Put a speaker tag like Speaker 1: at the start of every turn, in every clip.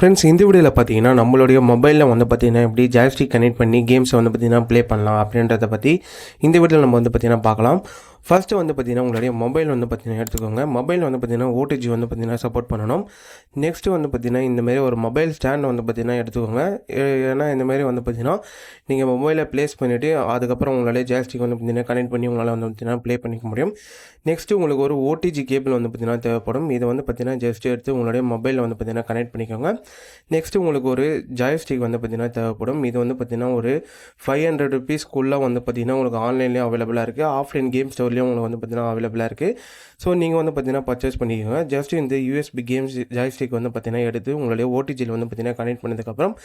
Speaker 1: Friends, இந்த வீடியோவில் பார்த்தீங்கன்னா நம்மளுடைய மொபைலில் வந்து பார்த்தீங்கன்னா எப்படி ஜாய்ஸ்டிக் கனெக்ட் பண்ணி கேம்ஸை வந்து பார்த்தீங்கன்னா ப்ளே பண்ணலாம் அப்படின்றத பற்றி இந்த வீடியோவில் நம்ம வந்து பார்த்தீங்கன்னா பார்க்கலாம். ஃபஸ்ட்டு வந்து பார்த்தீங்கன்னா உங்களுடைய மொபைல் வந்து பார்த்தீங்கன்னா எடுத்துக்கோங்க. மொபைல் வந்து பார்த்தீங்கன்னா ஓடிஜி வந்து பார்த்தீங்கன்னா சப்போர்ட் பண்ணணும். நெக்ஸ்ட்டு வந்து பார்த்தீங்கன்னா இந்தமாரி ஒரு மொபைல் ஸ்டாண்ட் வந்து பார்த்தீங்கன்னா எடுத்துக்கோங்க. ஏன்னா இந்தமாரி வந்து பார்த்தீங்கன்னா நீங்கள் மொபைலை ப்ளேஸ் பண்ணிவிட்டு அதுக்கப்புறம் உங்களாலே ஜாய்ஸ்டிக் வந்து பார்த்தீங்கன்னா கனெக்ட் பண்ணி உங்களால் வந்து பார்த்தீங்கன்னா ப்ளே பண்ணிக்க முடியும். நெக்ஸ்ட்டு உங்களுக்கு ஒரு ஓடிஜி கேபிள் வந்து பார்த்தீங்கன்னா தேவைப்படும். இதை வந்து பார்த்தீங்கன்னா ஜஸ்ட் எடுத்து உங்களுடைய மொபைலில் வந்து பார்த்தீங்கன்னா கனெக்ட் பண்ணிக்கோங்க. நெக்ஸ்ட்டு உங்களுக்கு ஒரு ஜாய்ஸ்டிக் வந்து பார்த்தீங்கன்னா தேவைப்படும். இது வந்து பார்த்தீங்கன்னா ஒரு ₹500 வந்து பார்த்தீங்கன்னா உங்களுக்கு ஆன்லைன்லேயும் அவைலபிளாக இருக்குது. ஆஃப்லைன் கேம் ஸ்டோர்லேயும் உங்களுக்கு வந்து பார்த்தீங்கன்னா அவைலபிளாக இருக்குது. ஸோ நீங்கள் வந்து பார்த்தீங்கன்னா பர்ச்சேஸ் பண்ணிக்கோங்க. ஜஸ்ட் இந்த யூஎஸ்பி கேம்ஸ் ஜாய்ஸ்டிக் வந்து பார்த்தீங்கன்னா எடுத்து உங்களுடைய ஓடிஜியில் வந்து பார்த்தீங்கன்னா கனெக்ட் பண்ணதுக்கப்புறம்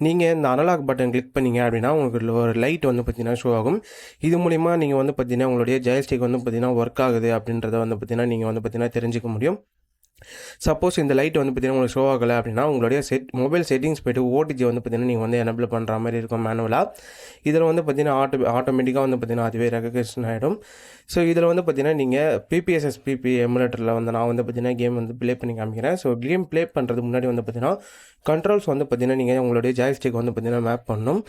Speaker 1: நீங்கள் இந்த அனலாக் பட்டன் கிளிக் பண்ணிங்க அப்படின்னா உங்களுக்கு ஒரு லைட் வந்து பார்த்தீங்கன்னா ஷோ ஆகும். இது மூலிமா நீங்கள் வந்து பார்த்தீங்கன்னா உங்களுடைய ஜாய்ஸ்டிக் வந்து பார்த்தீங்கன்னா ஒர்க் ஆகுது அப்படின்றத வந்து பார்த்தீங்கன்னா நீங்கள் வந்து பார்த்தீங்கன்னா தெரிஞ்சுக்க முடியும். சப்போஸ் இந்த லைட் வந்து பார்த்தீங்கன்னா உங்களுக்கு ஷோ ஆகலை அப்படின்னா உங்களுடைய மொபைல் செட்டிங்ஸ் போய்ட்டு ஓடிஜி வந்து பார்த்தீங்கன்னா நீங்கள் வந்து எனபிள் பண்ணுற மாதிரி இருக்கும் மேனுவலாக. இதில் வந்து பார்த்தீங்கன்னா ஆட்டோமேட்டிக்காக வந்து பார்த்தீங்கன்னா அதுவே ரெகக்னேஷன் ஆகிடும். ஸோ இதில் வந்து பார்த்தீங்கன்னா நீங்கள் பிபிஎஸ்எஸ்பிபி எமுலேட்டரில் வந்து நான் வந்து பார்த்தீங்கன்னா கேம் வந்து ப்ளே பண்ணி காமிக்கிறேன். ஸோ கேம் ப்ளே பண்ணுறதுக்கு முன்னாடி வந்து பார்த்தீங்கன்னா கண்ட்ரோல்ஸ் வந்து பார்த்தீங்கன்னா நீங்கள் உங்களுடைய ஜாய்ஸ்டிக் வந்து பார்த்தீங்கன்னா மேப் பண்ணணும்.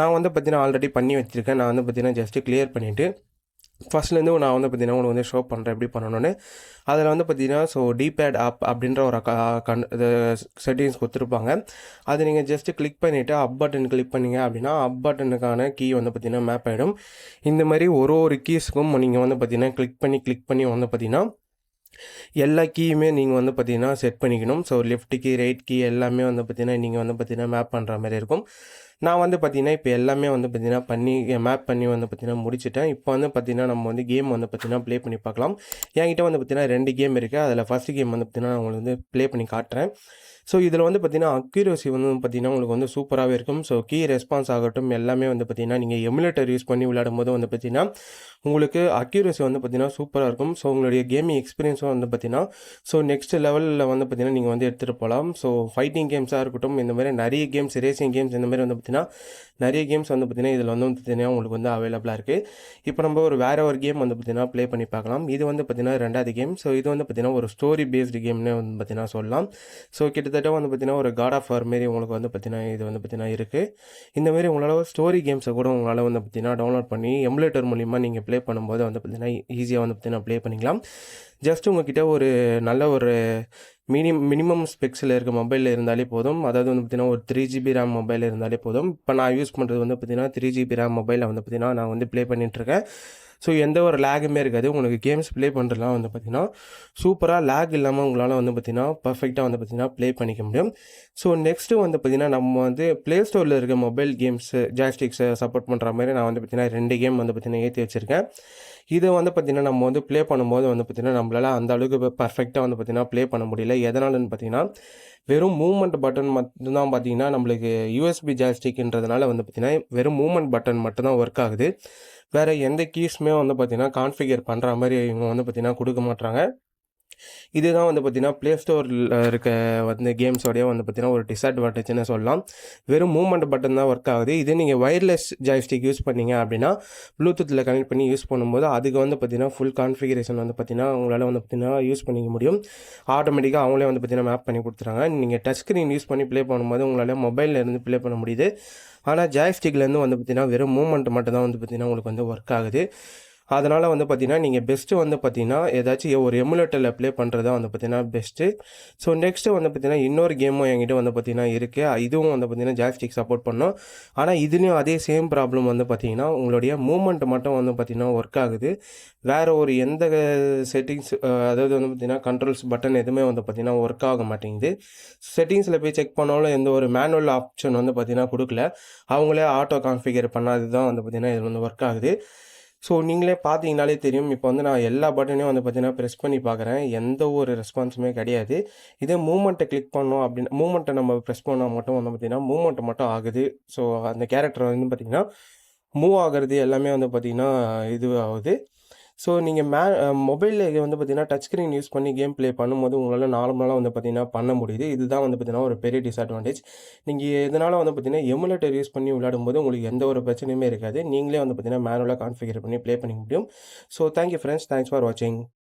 Speaker 1: நான் வந்து பார்த்தீங்கன்னா ஆல்ரெடி பண்ணி வச்சுருக்கேன். நான் வந்து பார்த்தீங்கன்னா ஜஸ்ட்டு கிளியர் பண்ணிவிட்டு ஃபஸ்ட்லேருந்து நான் வந்து பார்த்தீங்கன்னா உங்களுக்கு வந்து ஷோ பண்ணுறேன் எப்படி பண்ணணும்னு. அதில் வந்து பார்த்தீங்கன்னா டிபேட் ஆப் அப்படின்ற ஒரு இது செட்டிங்ஸ் கொடுத்துருப்பாங்க. அது நீங்கள் ஜஸ்ட்டு கிளிக் பண்ணிவிட்டு அப் பட்டன் கிளிக் பண்ணிங்க அப்படின்னா அப் பட்டனுக்கான கீ வந்து பார்த்தீங்கன்னா மேப் ஆகிடும். இந்த மாதிரி ஒரு கீஸுக்கும் நீங்கள் வந்து பார்த்தீங்கன்னா கிளிக் பண்ணி வந்து பார்த்தீங்கன்னா எல்லா கீயுமே நீங்கள் வந்து பார்த்தீங்கன்னா செட் பண்ணிக்கணும். லெஃப்ட் கீ, ரைட் கீ எல்லாமே வந்து பார்த்தீங்கன்னா நீங்கள் வந்து பார்த்தீங்கன்னா மேப் பண்ணுற மாதிரி இருக்கும். நான் வந்து பார்த்தீங்கன்னா இப்போ எல்லாமே வந்து பார்த்தீங்கன்னா மேப் பண்ணி வந்து பார்த்தீங்கன்னா முடிச்சுட்டேன். இப்போ வந்து பார்த்தீங்கன்னா நம்ம வந்து கேம் வந்து பார்த்தீங்கன்னா ப்ளே பண்ணி பார்க்கலாம். என்கிட்ட வந்து பார்த்தீங்கன்னா 2 கேம் இருக்குது. அதில் ஃபஸ்ட்டு கேம் வந்து பார்த்தீங்கன்னா நான் உங்களுக்கு வந்து ப்ளே பண்ணி காட்டுறேன். இதில் வந்து பார்த்தீங்கன்னா அக்யூரசி வந்து பார்த்தீங்கன்னா உங்களுக்கு வந்து சூப்பராகவே இருக்கும். கீ ரெஸ்பான்ஸ் ஆகட்டும் எல்லாமே வந்து பார்த்தீங்கன்னா நீங்கள் எமுலேட்டர் யூஸ் பண்ணி விளையாடும்போது வந்து பார்த்தீங்கன்னா உங்களுக்கு அக்யூரசி வந்து பார்த்தீங்கன்னா சூப்பராக இருக்கும். உங்களுடைய கேமிங் எக்ஸ்பீரியன்ஸும் வந்து பார்த்தீங்கன்னா நெக்ஸ்ட் லெவலில் வந்து பார்த்தீங்கன்னா நீங்கள் வந்து எடுத்துகிட்டு போகலாம். ஃபைட்டிங் கேம்ஸாக இருக்கட்டும், இந்த மாதிரி நிறைய கேம்ஸ், ரேசிங் கேம்ஸ், இந்த மாதிரி வந்து பார்த்தீங்கன்னா நிறைய கேம்ஸ் வந்து பார்த்தீங்கன்னா இதில் வந்து பார்த்தீங்கன்னா உங்களுக்கு வந்து அவைலபிளாக இருக்குது. இப்போ நம்ம வேறு ஒரு கேம் வந்து பார்த்தீங்கன்னா ப்ளே பண்ணி பார்க்கலாம். இது வந்து பார்த்தீங்கன்னா 2வது கேம். இது வந்து பார்த்தீங்கன்னா ஒரு ஸ்டோரி பேஸ்டு கேம்னே வந்து பார்த்தீங்கன்னா சொல்லலாம். கிட்டத்தட்ட வந்து பார்த்தீங்கன்னா ஒரு காட் ஆஃப் வார் மாரி உங்களுக்கு வந்து பார்த்தீங்கன்னா இது வந்து பார்த்தீங்கன்னா இருக்குது. இந்தமாரி உங்களால் ஸ்டோரி கேம்ஸை கூட உங்களால் வந்து பார்த்தீங்கன்னா டவுன்லோட் பண்ணி எமுலேட்டர் மூலிமா நீங்கள் ப்ளே பண்ணும்போது வந்து பார்த்தீங்கன்னா ஈஸியாக வந்து பார்த்தீங்கன்னா ப்ளே பண்ணிக்கலாம். ஜஸ்ட் உங்கள்கிட்ட ஒரு நல்ல ஒரு மினிமம் ஸ்பெக்ஸில் இருக்க மொபைலில் இருந்தாலே போதும். அதாவது வந்து பார்த்தீங்கன்னா ஒரு 3GB ரேம் மொபைல் இருந்தாலே போதும். இப்போ நான் யூஸ் பண்ணுறது வந்து பார்த்தீங்கன்னா 3GB ரேம் மொபைலில் வந்து பார்த்தீங்கன்னா நான் வந்து ப்ளே பண்ணிகிட்ருக்கேன். எந்த ஒரு லேகுமே இருக்காது. உங்களுக்கு கேம்ஸ் ப்ளே பண்ணுறதுலாம் வந்து பார்த்தீங்கன்னா சூப்பராக லேக் இல்லாமல் உங்களால் வந்து பார்த்தீங்கன்னா பர்ஃபெக்டாக வந்து பார்த்தீங்கன்னா ப்ளே பண்ணிக்க முடியும். நெக்ஸ்ட்டு வந்து பார்த்தீங்கன்னா நம்ம வந்து ப்ளே ஸ்டோரில் இருக்க மொபைல் கேம்ஸு ஜாய்ஸ்டிக்ஸை சப்போர்ட் பண்ணுற மாதிரி நான் வந்து பார்த்தீங்கன்னா 2 கேம் வந்து பார்த்தீங்கன்னா ஏற்றி வச்சுருக்கேன். இதை வந்து பார்த்தீங்கன்னா நம்ம வந்து ப்ளே பண்ணும்போது வந்து பார்த்தீங்கன்னா நம்மளால் அந்த அளவுக்கு பர்ஃபெக்டாக வந்து பார்த்தீங்கன்னா ப்ளே பண்ண முடியல. எதனாலன்னு பார்த்தீங்கன்னா வெறும் மூவ்மெண்ட் பட்டன் மட்டும்தான் பார்த்தீங்கன்னா நம்மளுக்கு யூஎஸ்பி ஜாய்ஸ்டிக்ன்றதுனால வந்து பார்த்தீங்கன்னா வெறும் மூவ்மெண்ட் பட்டன் மட்டும்தான் ஒர்க் ஆகுது. வேறு எந்த கீஸுமே வந்து பார்த்தீங்கன்னா கான்ஃபிகர் பண்ணுற மாதிரி இவங்க வந்து பார்த்தீங்கன்னா கொடுக்க மாட்றாங்க. இதுதான் வந்து பார்த்தீங்கன்னா ப்ளே ஸ்டோரில் இருக்க வந்து கேம்ஸோடைய வந்து பார்த்தீங்கன்னா ஒரு டிஸ்அட்வான்டேஜ்னு சொல்லலாம். வெறும் மூவ்மெண்ட் பட்டன் தான் ஒர்க் ஆகுது. இதே நீங்கள் வயர்லெஸ் ஜாய்ஸ்டிக் யூஸ் பண்ணீங்க அப்படின்னா ப்ளூடூத்தில் கனெக்ட் பண்ணி யூஸ் பண்ணும்போது அதுக்கு வந்து பார்த்தீங்கன்னா ஃபுல் கான்ஃபிகரேஷன் வந்து பார்த்தீங்கன்னா உங்களால் வந்து பார்த்தீங்கன்னா யூஸ் பண்ணிக்க முடியும். ஆட்டோமேட்டிக்காக அவங்களே வந்து பார்த்தீங்கன்னா மேப் பண்ணி கொடுத்துறாங்க. நீங்கள் டச் ஸ்க்ரீன் யூஸ் பண்ணி ப்ளே பண்ணும்போது உங்களால் மொபைலில் இருந்து ப்ளே பண்ண முடியுது. ஆனால் ஜாய்ஸ்டிக்லேருந்து வந்து பார்த்தீங்கன்னா வெறும் மூவ்மெண்ட் மட்டும் தான் வந்து பார்த்தீங்கன்னா உங்களுக்கு வந்து ஒர்க் ஆகுது. அதனால் வந்து பார்த்தீங்கன்னா நீங்கள் பெஸ்ட்டு வந்து பார்த்தீங்கன்னா ஏதாச்சும் ஒரு எமுலேட்டரில் ப்ளே பண்ணுறது தான் வந்து பார்த்தீங்கன்னா பெஸ்ட்டு. நெக்ஸ்ட்டு வந்து பார்த்தீங்கன்னா இன்னொரு கேமும் என்கிட்ட வந்து பார்த்தீங்கன்னா இருக்குது. இதுவும் வந்து பார்த்தீங்கன்னா ஜாய்ஸ்டிக் சப்போர்ட் பண்ணும். ஆனால் இதுலேயும் அதே சேம் ப்ராப்ளம் வந்து பார்த்தீங்கன்னா உங்களுடைய மூவ்மெண்ட் மட்டும் வந்து பார்த்தீங்கன்னா ஒர்க் ஆகுது. வேறு ஒரு எந்த செட்டிங்ஸ் அதாவது வந்து பார்த்தீங்கன்னா கண்ட்ரோல்ஸ் பட்டன் எதுவுமே வந்து பார்த்தீங்கன்னா ஒர்க் ஆக மாட்டேங்குது. செட்டிங்ஸில் போய் செக் பண்ணாலும் எந்த ஒரு மேனுவல் ஆப்ஷன் வந்து பார்த்தீங்கன்னா கொடுக்கல. அவங்களே ஆட்டோ கான்ஃபிகர் பண்ணாது தான் வந்து பார்த்தீங்கன்னா இது வந்து ஒர்க் ஆகுது. நீங்களே பார்த்தீங்கனாலே தெரியும். இப்போ வந்து நான் எல்லா பட்டனையும் வந்து பார்த்தீங்கன்னா ப்ரெஸ் பண்ணி பார்க்குறேன். எந்த ஒரு ரெஸ்பான்ஸுமே கிடையாது. இதே மூவ்மெண்ட்டை கிளிக் பண்ணோம் அப்படின்னா மூவ்மெண்ட்டை நம்ம ப்ரெஸ் பண்ணால் மட்டும் வந்து பார்த்தீங்கன்னா மூவ்மெண்ட் மட்டும் ஆகுது. அந்த கேரக்டர் வந்து பார்த்தீங்கன்னா மூவ் ஆகிறது எல்லாமே வந்து பார்த்தீங்கன்னா இது ஆகுது. நீங்கள் மொபைலில் வந்து பார்த்தீங்கன்னா டச் ஸ்க்ரீன் யூஸ் பண்ணி கேம் ப்ளே பண்ணும்போது உங்களால் நார்மலாக வந்து பார்த்தீங்கன்னா பண்ண முடியுது. இதுதான் வந்து பார்த்தீங்கன்னா ஒரு பெரிய டிஸ்அட்வான்டேஜ். நீங்கள் இதனால் வந்து பார்த்தீங்கன்னா எமுலேட்டர் யூஸ் பண்ணி விளையாடும்போது உங்களுக்கு எந்த ஒரு பிரச்சனையுமே இருக்காது. நீங்களே வந்து பார்த்தீங்கன்னா மேனுவலாக கான்ஃபிகர் பண்ணி ப்ளே பண்ணிக்க முடியும். Thank you friends. Thanks for வாட்சிங்.